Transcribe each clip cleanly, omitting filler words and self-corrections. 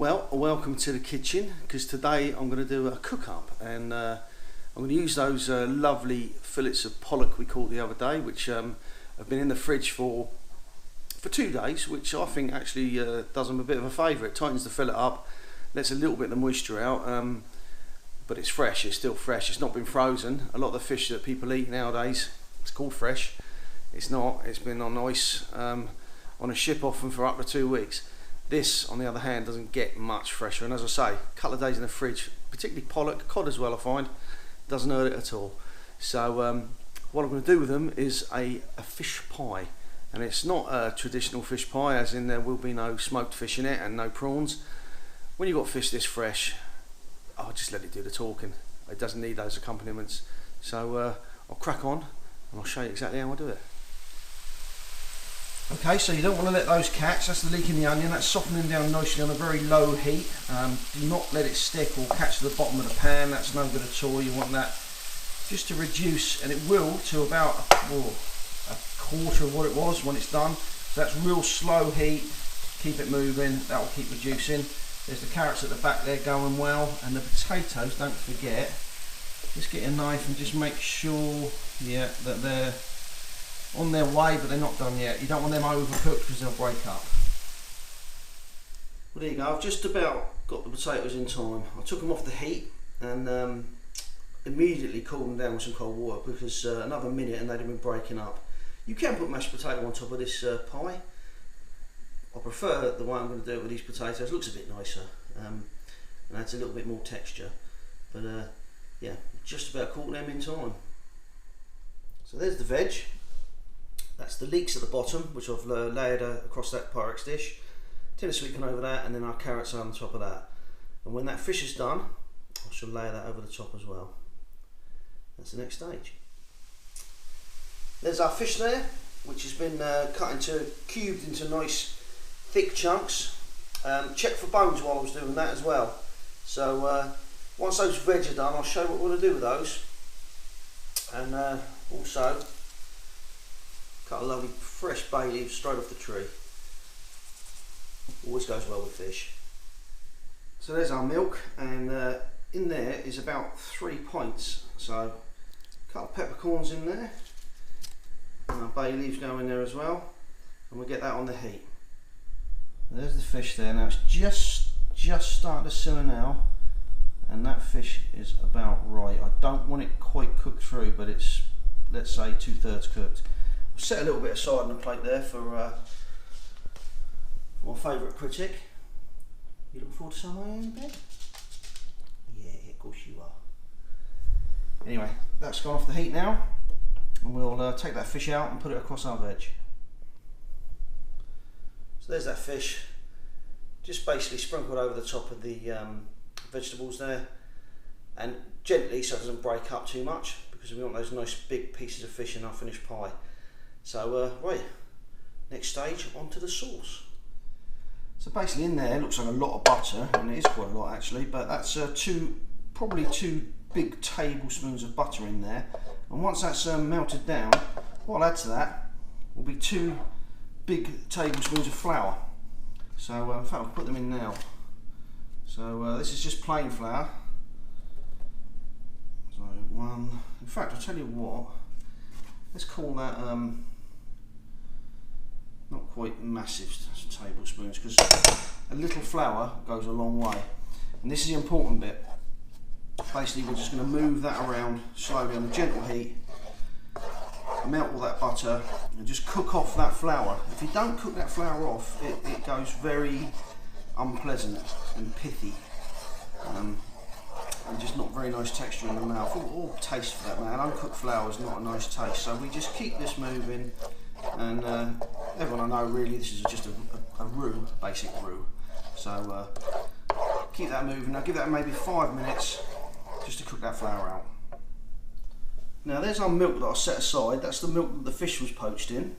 Well, welcome to the kitchen, because today I'm going to do a cook up, and I'm going to use those lovely fillets of pollock we caught the other day, which have been in the fridge for 2 days, which I think actually does them a bit of a favour. It tightens the fillet up, lets a little bit of the moisture out, but it's fresh, it's still fresh, it's not been frozen. A lot of the fish that people eat nowadays, it's called fresh. It's not, it's been on ice on a ship often for up to 2 weeks. This, on the other hand, doesn't get much fresher, and as I say, a couple of days in the fridge, particularly pollock, cod as well I find, doesn't hurt it at all. So what I'm going to do with them is a fish pie, and it's not a traditional fish pie, as in there will be no smoked fish in it and no prawns. When you've got fish this fresh, I'll just let it do the talking. It doesn't need those accompaniments. So I'll crack on and I'll show you exactly how I do it. Okay, so you don't want to let those catch, that's the leak in the onion, that's softening down nicely on a very low heat. Do not let it stick or catch to the bottom of the pan, that's no good at all. You want that just to reduce, and it will, to about a quarter of what it was when it's done. So that's real slow heat, keep it moving, that will keep reducing. There's the carrots at the back there going well, and the potatoes, don't forget, just get a knife and just make sure, yeah, that they're on their way, but they're not done yet. You don't want them overcooked because they'll break up. Well, there you go, I've just about got the potatoes in time. I took them off the heat and immediately cooled them down with some cold water, because another minute and they'd have been breaking up. You can put mashed potato on top of this pie. I prefer the way I'm going to do it with these potatoes. It looks a bit nicer and adds a little bit more texture. But yeah, just about caught them in time. So there's the veg. That's the leeks at the bottom, which I've layered across that Pyrex dish. Tin of sweet corn over that, and then our carrots are on top of that. And when that fish is done, I shall layer that over the top as well. That's the next stage. There's our fish there, which has been cubed into nice thick chunks. Check for bones while I was doing that as well. So once those veg are done, I'll show you what we're going to do with those. And also cut a lovely fresh bay leaf straight off the tree. Always goes well with fish. So there's our milk, and in there is about 3 pints. So a couple of peppercorns in there, and our bay leaves go in there as well, and we'll get that on the heat. There's the fish there. Now it's just starting to simmer now, and that fish is about right. I don't want it quite cooked through, but it's, let's say, 2/3 cooked. Set a little bit aside on the plate there for my favourite critic. You looking forward to some in bed? Yeah, of course you are. Anyway, that's gone off the heat now, and we'll take that fish out and put it across our veg. So there's that fish, just basically sprinkled over the top of the vegetables there, and gently so it doesn't break up too much, because we want those nice big pieces of fish in our finished pie. So right, next stage, onto the sauce. So basically in there looks like a lot of butter, and it is quite a lot actually, but that's probably two big tablespoons of butter in there. And once that's melted down, what I'll add to that will be 2 big tablespoons of flour. So in fact I'll put them in now. So this is just plain flour. So 1, in fact I'll tell you what, let's call that not quite massive tablespoons, because a little flour goes a long way. And this is the important bit. Basically we're just going to move that around slowly on a gentle heat, melt all that butter, and just cook off that flour. If you don't cook that flour off, it goes very unpleasant and pithy, and just not very nice texture in the mouth, or taste for that matter. Uncooked flour is not a nice taste, so we just keep this moving. And everyone I know, really, this is just a roux, basic roux. So keep that moving. Now give that maybe 5 minutes just to cook that flour out. Now there's our milk that I set aside. That's the milk that the fish was poached in.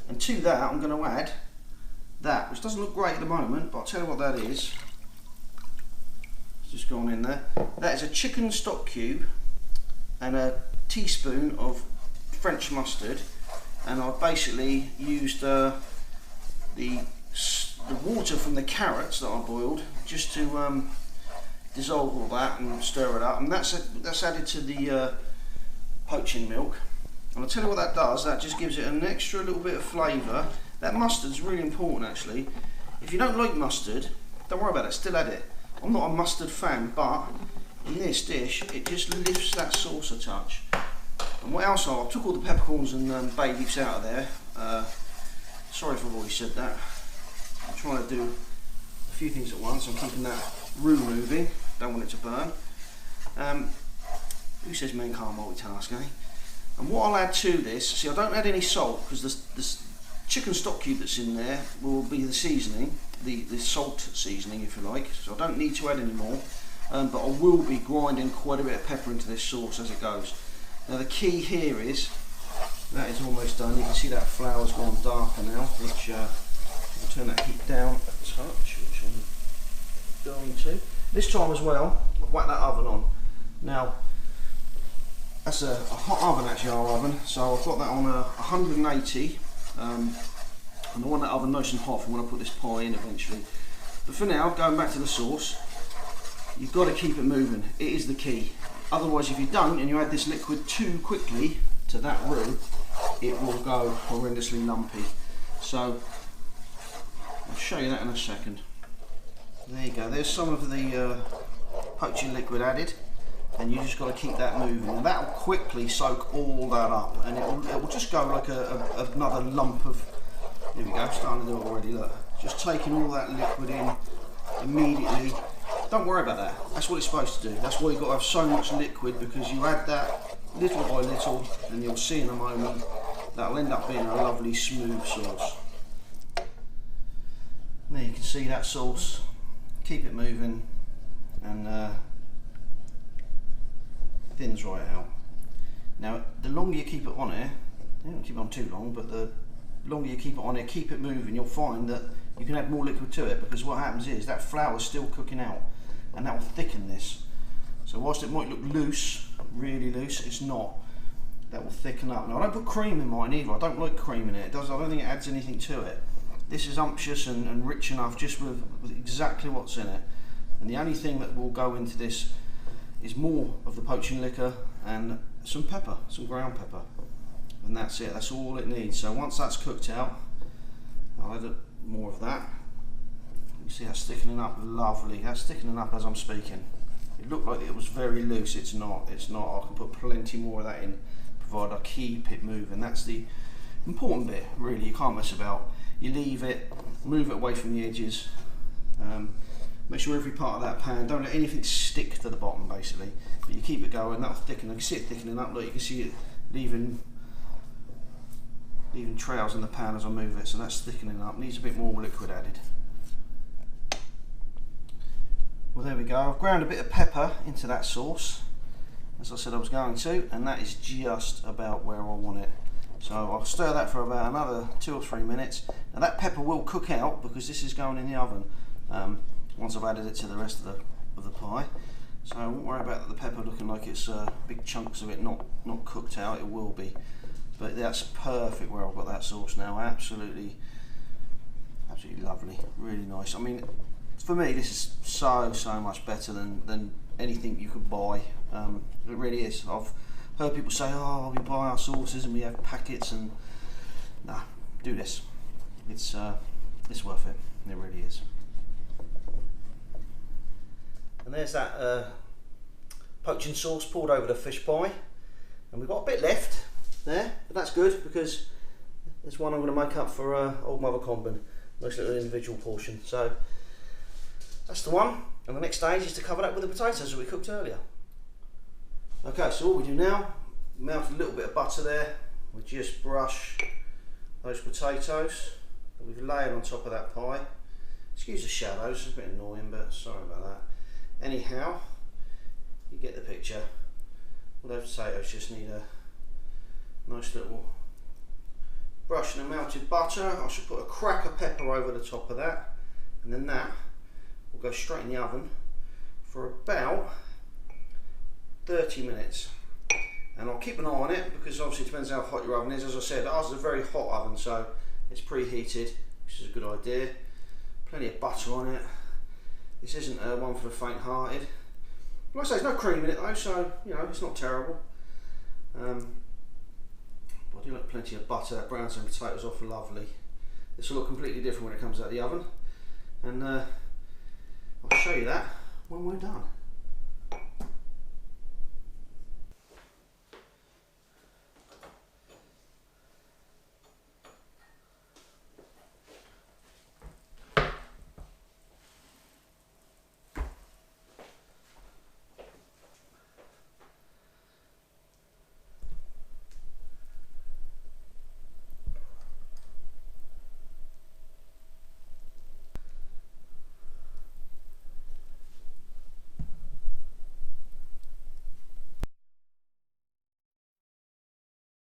And to that I'm going to add that, which doesn't look great at the moment, but I'll tell you what that is. It's just gone in there. That is a chicken stock cube and a teaspoon of French mustard, and I've basically used the the water from the carrots that I boiled, just to dissolve all that and stir it up, and that's added to the poaching milk. And I'll tell you what that does, that just gives it an extra little bit of flavour. That mustard's really important actually. If you don't like mustard, don't worry about it, still add it. I'm not a mustard fan, but in this dish, it just lifts that sauce a touch. And what else? I took all the peppercorns and bay leaves out of there. Sorry if I've already said that. I'm trying to do a few things at once. I'm keeping that roux moving, don't want it to burn. Who says men can't multitask, eh? And what I'll add to this, see, I don't add any salt because the chicken stock cube that's in there will be the seasoning, the salt seasoning if you like, so I don't need to add any more, but I will be grinding quite a bit of pepper into this sauce as it goes. Now the key here is, that is almost done. You can see that flour's gone darker now, which I'll turn that heat down a touch, which I'm going to. This time as well, I've whacked that oven on. Now, that's a hot oven actually, our oven, so I've got that on 180, and I want that oven nice and hot for when I put this pie in eventually. But for now, going back to the sauce, you've got to keep it moving. It is the key. Otherwise, if you don't and you add this liquid too quickly to that roux, it will go horrendously lumpy. So I'll show you that in a second. There you go, there's some of the poaching liquid added, and you just got to keep that moving, and that will quickly soak all that up, and it will just go like another lump of, here we go, starting to do it already, look, just taking all that liquid in immediately. Don't worry about that, that's what it's supposed to do. That's why you've got to have so much liquid, because you add that little by little, and you'll see in a moment that'll end up being a lovely smooth sauce. There you can see that sauce, keep it moving, and thins right out. Now the longer you keep it on here, you don't keep it on too long, but the longer you keep it on here, keep it moving, you'll find that you can add more liquid to it, because what happens is that flour is still cooking out, and that will thicken this. So whilst it might look loose, really loose, it's not. That will thicken up. Now I don't put cream in mine either, I don't like cream in it. I don't think it adds anything to it. This is umptious and rich enough just with exactly what's in it. And the only thing that will go into this is more of the poaching liquor and some pepper, some ground pepper. And that's it, that's all it needs. So once that's cooked out, I'll add more of that. You see that's thickening up, lovely. That's thickening up as I'm speaking. It looked like it was very loose, it's not. I can put plenty more of that in, provided I keep it moving. That's the important bit, really, you can't mess about. You leave it, move it away from the edges. Make sure every part of that pan, don't let anything stick to the bottom basically, but you keep it going, that'll thicken. You can see it thickening up, look, you can see it leaving trails in the pan as I move it, so that's thickening up, needs a bit more liquid added. Well, there we go, I've ground a bit of pepper into that sauce, as I said I was going to, and that is just about where I want it. So I'll stir that for about another 2 or 3 minutes. Now that pepper will cook out because this is going in the oven once I've added it to the rest of the pie. So I won't worry about the pepper looking like it's big chunks of it not cooked out. It will be, but that's perfect where I've got that sauce now. Absolutely lovely, really nice. I mean, for me this is so much better than anything you could buy. It really is. I've heard people say, oh, we buy our sauces and we have packets, and nah, do this. It's worth it. It really is. And there's that poaching sauce poured over the fish pie, and we've got a bit left there, but that's good because there's one I'm going to make up for old Mother Combin, nice little individual portion. So that's the one, and the next stage is to cover that with the potatoes that we cooked earlier. Okay, so what we do now, melt a little bit of butter there, we just brush those potatoes that we've layered on top of that pie. Excuse the shadows, it's a bit annoying, but sorry about that. Anyhow, you get the picture. Well, those potatoes just need a nice little brush and a melted butter. I should put a crack of pepper over the top of that, and then that will go straight in the oven for about 30 minutes. And I'll keep an eye on it because obviously it depends how hot your oven is. As I said, ours is a very hot oven, so it's preheated, which is a good idea. Plenty of butter on it. This isn't one for the faint-hearted. Like I say, there's no cream in it though, so you know it's not terrible. But I do like plenty of butter. That browns some potatoes off lovely. This will look completely different when it comes out of the oven, and I'll show you that when we're done.